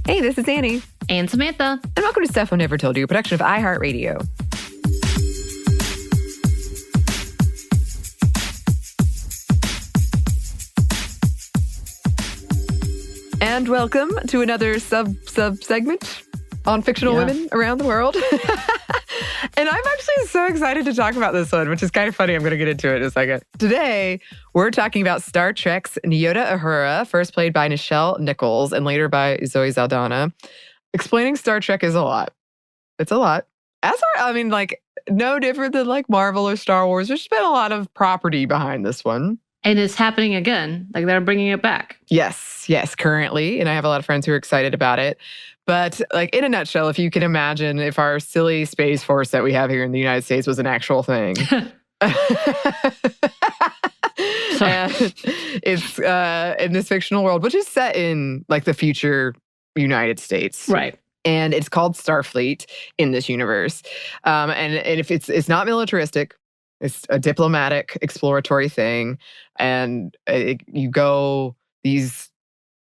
Hey, this is Anney. And Samantha. And welcome to Stuff I Never Told You, a production of iHeartRadio. And welcome to another sub-segment on fictional women around the world. And I'm actually so excited to talk about this one, which is kind of funny. I'm going to get into it in a second. Today, we're talking about Star Trek's Nyota Uhura, first played by Nichelle Nichols and later by Zoe Saldana. Explaining Star Trek is a lot. It's a lot. No different than like Marvel or Star Wars. There's been a lot of property behind this one. And it's happening again. Like they're bringing it back. Yes, currently. And I have a lot of friends who are excited about it. But like in a nutshell, if you can imagine if our silly Space Force that we have here in the United States was an actual thing. And it's in this fictional world, which is set in like the future United States. Right. And it's called Starfleet in this universe. And if it's not militaristic, it's a diplomatic, exploratory thing. And these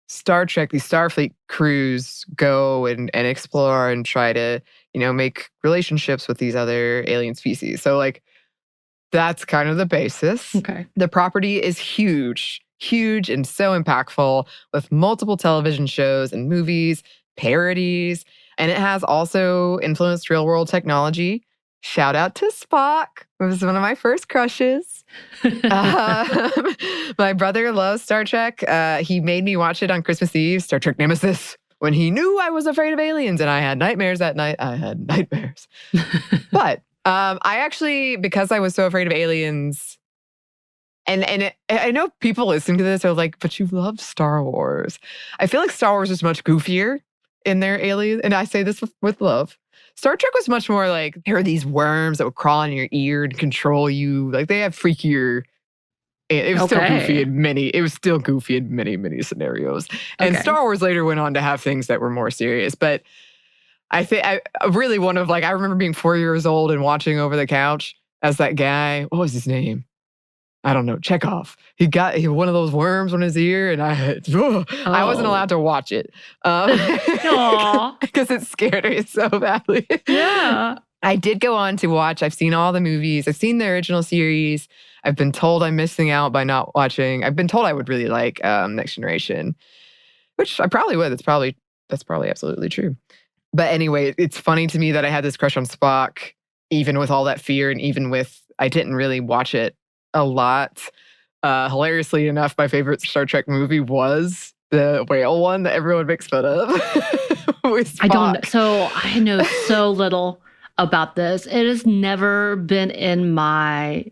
Star Trek, these Starfleet crews go and explore and try to, make relationships with these other alien species. So like, that's kind of the basis. Okay. The property is huge and so impactful with multiple television shows and movies, parodies, and it has also influenced real world technology. Shout out to Spock. It was one of my first crushes. My brother loves Star Trek. He made me watch it on Christmas Eve, Star Trek Nemesis, when he knew I was afraid of aliens and I had nightmares that night. I had nightmares. But I actually, because I was so afraid of aliens, I know people listening to this are like, but you love Star Wars. I feel like Star Wars is much goofier in their aliens, and I say this with love. Star Trek was much more like, there are these worms that would crawl in your ear and control you. Like they have freakier. It was still goofy in many. It was still goofy in many, many scenarios. And Star Wars later went on to have things that were more serious. But I think I remember being 4 years old and watching over the couch as that guy. What was his name? I don't know. Chekhov. He got one of those worms on his ear, and I wasn't allowed to watch it because it scared me so badly. Yeah. I did go on to watch. I've seen all the movies. I've seen the original series. I've been told I'm missing out by not watching. I've been told I would really like Next Generation, which I probably would. That's probably absolutely true. But anyway, it's funny to me that I had this crush on Spock, even with all that fear, and even with I didn't really watch it a lot. Hilariously enough, my favorite Star Trek movie was the whale one that everyone makes fun of. With Spock. I know so little about this. It has never been in my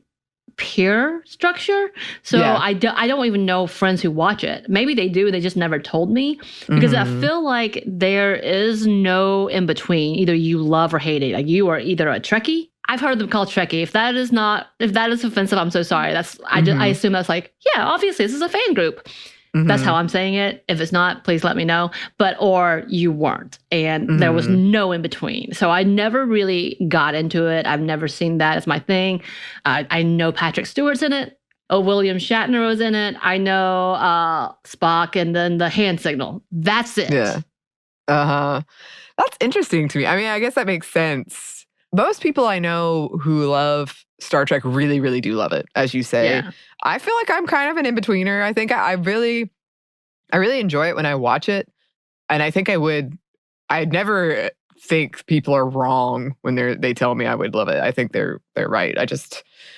peer structure. So I don't even know friends who watch it. Maybe they do, they just never told me. Because I feel like there is no in between. Either you love or hate it. Like you are either a Trekkie. I've heard them called Trekkie. If that is offensive, I'm so sorry. I assume that's like, yeah, obviously this is a fan group. That's how I'm saying it. If it's not, please let me know. Or you weren't. And there was no in between. So I never really got into it. I've never seen that as my thing. I know Patrick Stewart's in it. William Shatner was in it. I know Spock and then the hand signal. That's it. Yeah. That's interesting to me. I mean, I guess that makes sense. Most people I know who love Star Trek really, really do love it, as you say. Yeah. I feel like I'm kind of an in-betweener. I think I really enjoy it when I watch it. And I think I'd never think people are wrong when they tell me I would love it. I think they're right.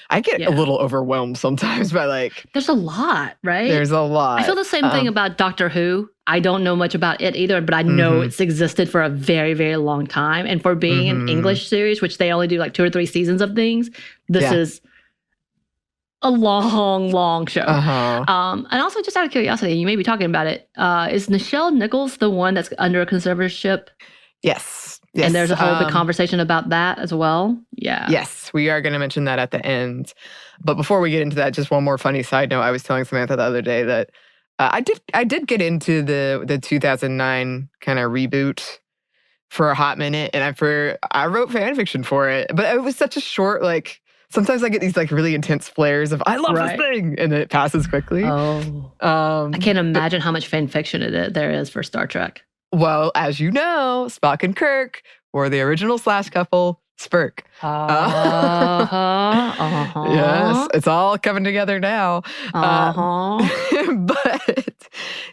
I get a little overwhelmed sometimes by like... There's a lot, right? There's a lot. I feel the same thing about Doctor Who. I don't know much about it either, but I know it's existed for a very, very long time. And for being an English series, which they only do like 2 or 3 seasons of things, this is a long, long show. And also, just out of curiosity, you may be talking about it, is Nichelle Nichols the one that's under a conservatorship? Yes. And there's a whole big conversation about that as well. Yeah. Yes, we are going to mention that at the end. But before we get into that, just one more funny side note. I was telling Samantha the other day that I did get into the 2009 kind of reboot for a hot minute, and I wrote fan fiction for it. But it was such a short, like, sometimes I get these like really intense flares of I love this thing, and it passes quickly. I can't imagine how much fan fiction there is for Star Trek. Well, as you know, Spock and Kirk were the original Slash couple, Spirk. Yes, it's all coming together now. But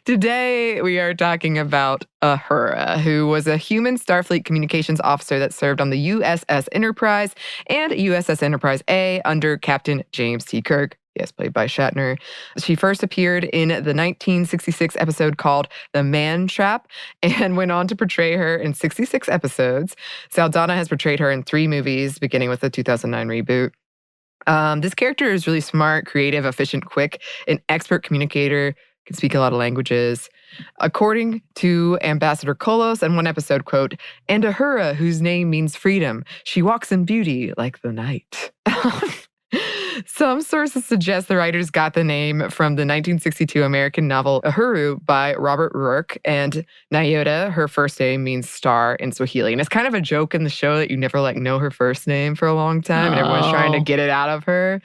today we are talking about Uhura, who was a human Starfleet communications officer that served on the USS Enterprise and USS Enterprise A under Captain James T. Kirk. Yes, played by Shatner. She first appeared in the 1966 episode called The Man Trap and went on to portray her in 66 episodes. Saldana has portrayed her in 3 movies, beginning with the 2009 reboot. This character is really smart, creative, efficient, quick, an expert communicator, can speak a lot of languages. According to Ambassador Kolos in one episode, quote, "And Uhura, whose name means freedom, she walks in beauty like the night." Some sources suggest the writers got the name from the 1962 American novel Uhuru by Robert Rourke, and Nyota, her first name, means star in Swahili. And it's kind of a joke in the show that you never know her first name for a long time, and everyone's trying to get it out of her.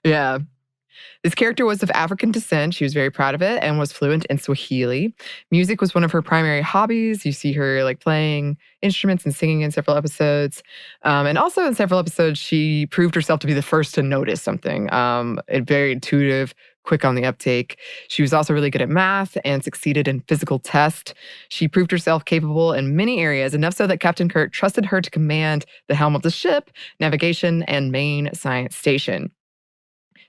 Yeah. This character was of African descent. She was very proud of it and was fluent in Swahili. Music was one of her primary hobbies. You see her playing instruments and singing in several episodes. And also in several episodes, she proved herself to be the first to notice something. Very intuitive, quick on the uptake. She was also really good at math and succeeded in physical tests. She proved herself capable in many areas, enough so that Captain Kirk trusted her to command the helm of the ship, navigation, and main science station.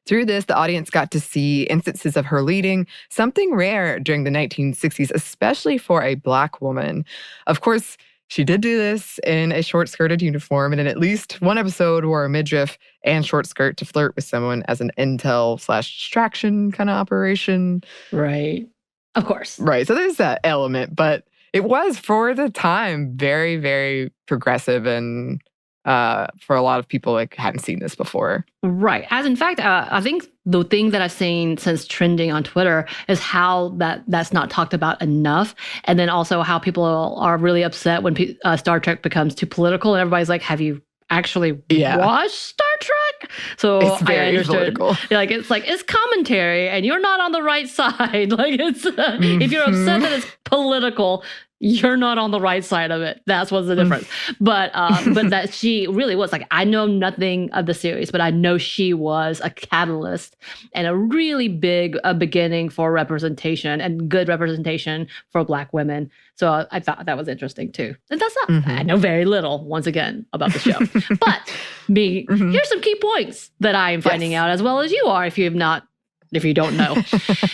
Through this, the audience got to see instances of her leading, something rare during the 1960s, especially for a Black woman. Of course, she did do this in a short-skirted uniform, and in at least one episode wore a midriff and short skirt to flirt with someone as an intel/distraction kind of operation. Right. Of course. Right. So there's that element, but it was, for the time, very, very progressive and for a lot of people hadn't seen this before. Right. As in fact, I think the thing that I've seen since trending on Twitter is how that's not talked about enough. And then also how people are really upset when Star Trek becomes too political. And everybody's like, have you actually watched Star Trek? So it's very I understood. political. It's commentary and you're not on the right side. If you're upset that it's political, you're not on the right side of it. That's what's the difference. But that she really was I know nothing of the series, but I know she was a catalyst and a really big beginning for representation and good representation for Black women. So I thought that was interesting too. And that's not, I know very little, once again, about the show. But here's some key points that I am finding out, as well as you are, if you don't know.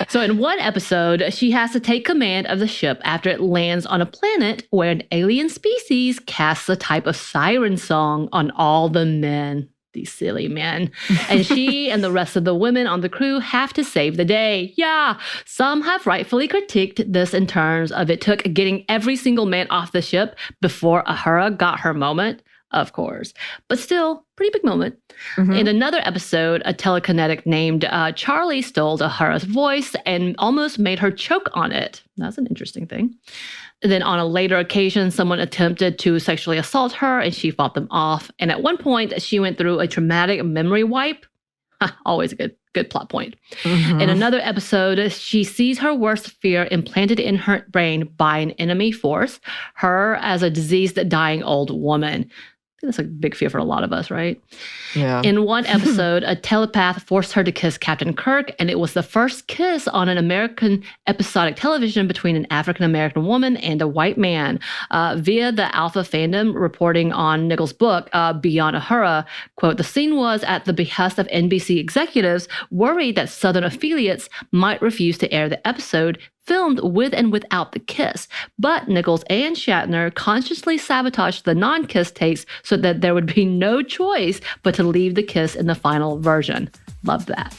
So in one episode, she has to take command of the ship after it lands on a planet where an alien species casts a type of siren song on all the men. These silly men. And she and the rest of the women on the crew have to save the day. Yeah. Some have rightfully critiqued this in terms of it took getting every single man off the ship before Uhura got her moment. Of course. But still, pretty big moment. In another episode, a telekinetic named Charlie stole Uhura's voice and almost made her choke on it. That's an interesting thing. And then on a later occasion, someone attempted to sexually assault her and she fought them off. And at one point, she went through a traumatic memory wipe. Always a good plot point. In another episode, she sees her worst fear implanted in her brain by an enemy force, her as a diseased, dying old woman. That's a big fear for a lot of us, right? Yeah. In one episode, a telepath forced her to kiss Captain Kirk, and it was the first kiss on an American episodic television between an African-American woman and a white man. Via the Alpha fandom reporting on Nichols' book, Beyond Uhura, quote, the scene was at the behest of NBC executives worried that Southern affiliates might refuse to air the episode filmed with and without the kiss. But Nichols and Shatner consciously sabotaged the non-kiss takes so that there would be no choice but to leave the kiss in the final version. Love that.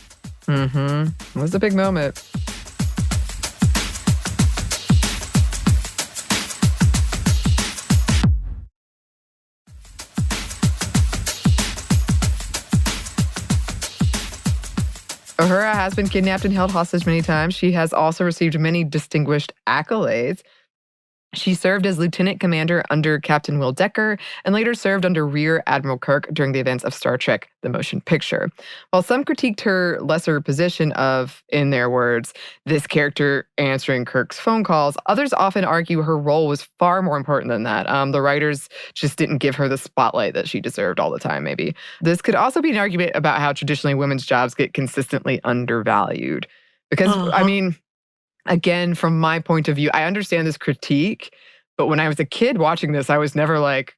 It was a big moment. Uhura has been kidnapped and held hostage many times. She has also received many distinguished accolades. She served as lieutenant commander under Captain Will Decker and later served under Rear Admiral Kirk during the events of Star Trek: The Motion Picture. While some critiqued her lesser position of, in their words, this character answering Kirk's phone calls, others often argue her role was far more important than that. The writers just didn't give her the spotlight that she deserved all the time, maybe. This could also be an argument about how traditionally women's jobs get consistently undervalued. Because, I mean, again, from my point of view, I understand this critique, but when I was a kid watching this, I was never like,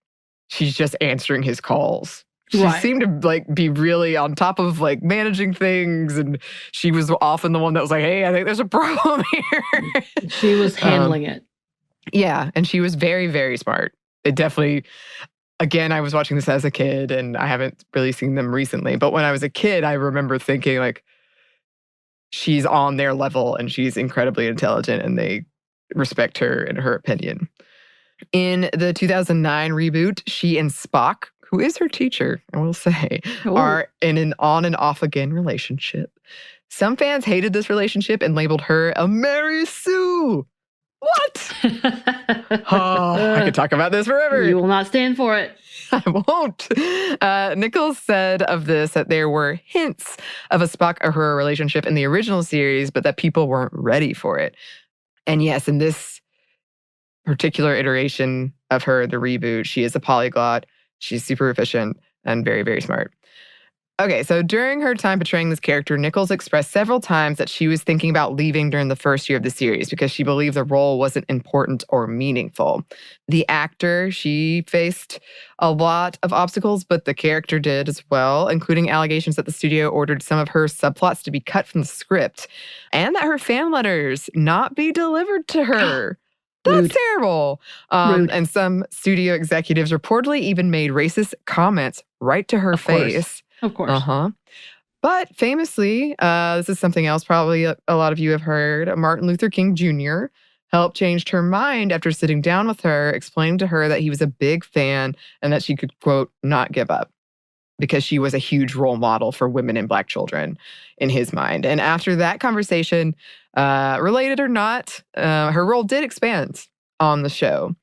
she's just answering his calls. She seemed to like be really on top of like managing things, and she was often the one that was like, hey, I think there's a problem here. She was handling it. Yeah, and she was very, very smart. It definitely, again, I was watching this as a kid, and I haven't really seen them recently, but when I was a kid, I remember thinking like, she's on their level and she's incredibly intelligent and they respect her and her opinion. In the 2009 reboot, she and Spock, who is her teacher, I will say, are in an on and off again relationship. Some fans hated this relationship and labeled her a Mary Sue. What? I could talk about this forever. You will not stand for it. I won't. Nichols said of this that there were hints of a Spock-Uhura relationship in the original series, but that people weren't ready for it. And yes, in this particular iteration of her, the reboot, she is a polyglot. She's super efficient and very, very smart. Okay, so during her time portraying this character, Nichols expressed several times that she was thinking about leaving during the first year of the series because she believed the role wasn't important or meaningful. The actor, she faced a lot of obstacles, but the character did as well, including allegations that the studio ordered some of her subplots to be cut from the script and that her fan letters not be delivered to her. That's terrible. And some studio executives reportedly even made racist comments right to her face. Of course. But famously, this is something else probably a lot of you have heard, Martin Luther King Jr. helped change her mind after sitting down with her, explaining to her that he was a big fan and that she could, quote, not give up because she was a huge role model for women and Black children in his mind. And after that conversation, related or not, her role did expand on the show.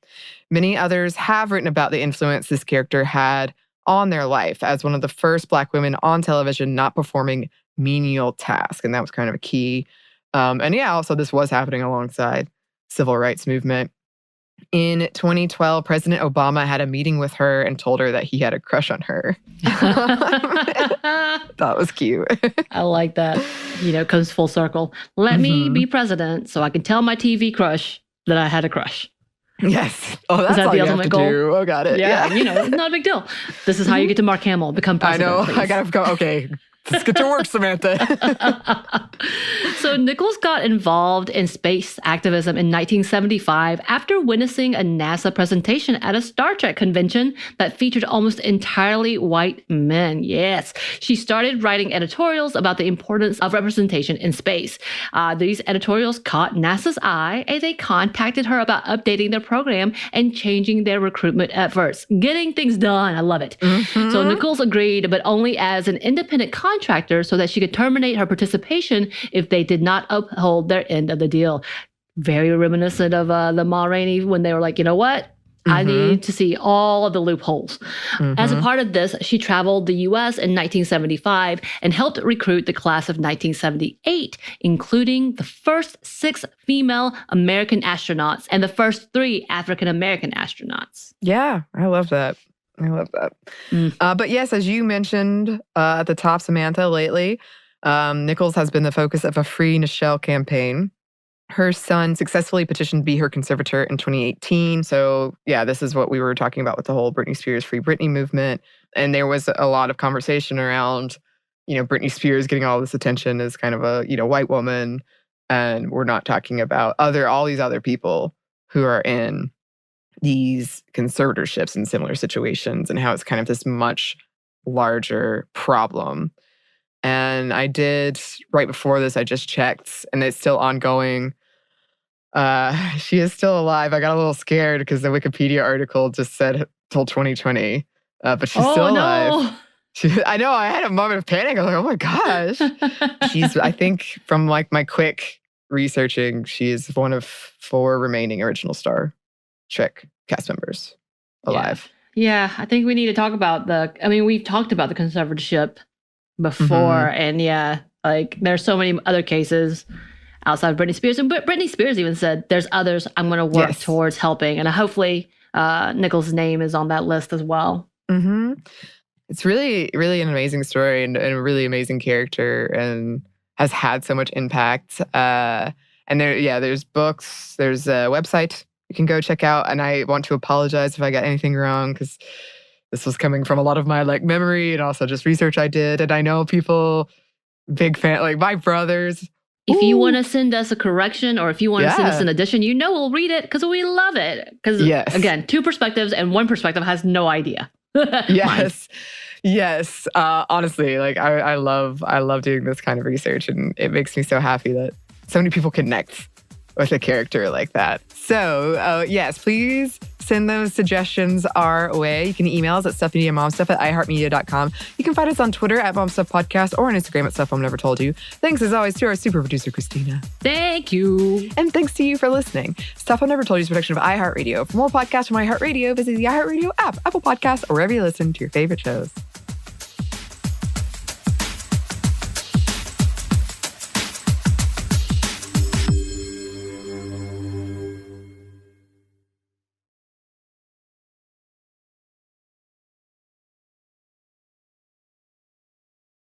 Many others have written about the influence this character had on their life as one of the first Black women on television not performing menial tasks. And that was kind of a key. And yeah, also this was happening alongside civil rights movement. In 2012, President Obama had a meeting with her and told her that he had a crush on her. That was cute. I like that. Comes full circle. Let me be president so I can tell my TV crush that I had a crush. Yes. Oh, that's all the ultimate goal. Do. Oh, got it. Yeah. Not a big deal. This is how you get to Mark Hamill, become president. I know. Please. I gotta go. Okay. Let's get to work, Samantha. So Nichols got involved in space activism in 1975 after witnessing a NASA presentation at a Star Trek convention that featured almost entirely white men. Yes. She started writing editorials about the importance of representation in space. These editorials caught NASA's eye, and they contacted her about updating their program and changing their recruitment efforts. Getting things done. I love it. So Nichols agreed, but only as an independent contractor so that she could terminate her participation if they did not uphold their end of the deal. Very reminiscent of the Ma Rainey when they were like, you know what? I need to see all of the loopholes. As a part of this, she traveled the U.S. in 1975 and helped recruit the class of 1978, including the first 6 female American astronauts and the first 3 African American astronauts. Yeah, I love that. But yes, as you mentioned at the top, Samantha, lately, Nichols has been the focus of a Free Nichelle campaign. Her son successfully petitioned to be her conservator in 2018. So yeah, this is what we were talking about with the whole Britney Spears Free Britney movement. And there was a lot of conversation around, Britney Spears getting all this attention as kind of a, white woman. And we're not talking about all these other people who are in these conservatorships in similar situations and how it's kind of this much larger problem. And I did, right before this, I just checked, and it's still ongoing. She is still alive. I got a little scared because the Wikipedia article just said till 2020, but she's still alive. I know, I had a moment of panic. I was like, oh my gosh. She's, I think from like my quick researching, she is one of 4 remaining original star Trek cast members alive. Yeah, I think we need to talk about we've talked about the conservatorship before, and like there's so many other cases outside of Britney Spears. And Britney Spears even said, there's others I'm going to work towards helping. And hopefully Nichols' name is on that list as well. Mm-hmm. It's really, really an amazing story and a really amazing character and has had so much impact. And there's books, there's a website you can go check out. And I want to apologize if I got anything wrong because this was coming from a lot of my memory and also just research I did. And I know people, big fan, like my brothers. If you want to send us a correction or if you want to send us an addition, we'll read it because we love it. Because again, 2 perspectives and 1 perspective has no idea. Yes. Honestly, I love doing this kind of research, and it makes me so happy that so many people connect with a character like that. So yes, please send those suggestions our way. You can email us at stuffmediamomstuff@iheartmedia.com. You can find us on Twitter @momstuffpodcast or on Instagram at stuffmomnevertoldyou. Thanks as always to our super producer, Christina. Thank you. And thanks to you for listening. Stuff Mom Never Told You is a production of iHeartRadio. For more podcasts from iHeartRadio, visit the iHeartRadio app, Apple Podcasts, or wherever you listen to your favorite shows.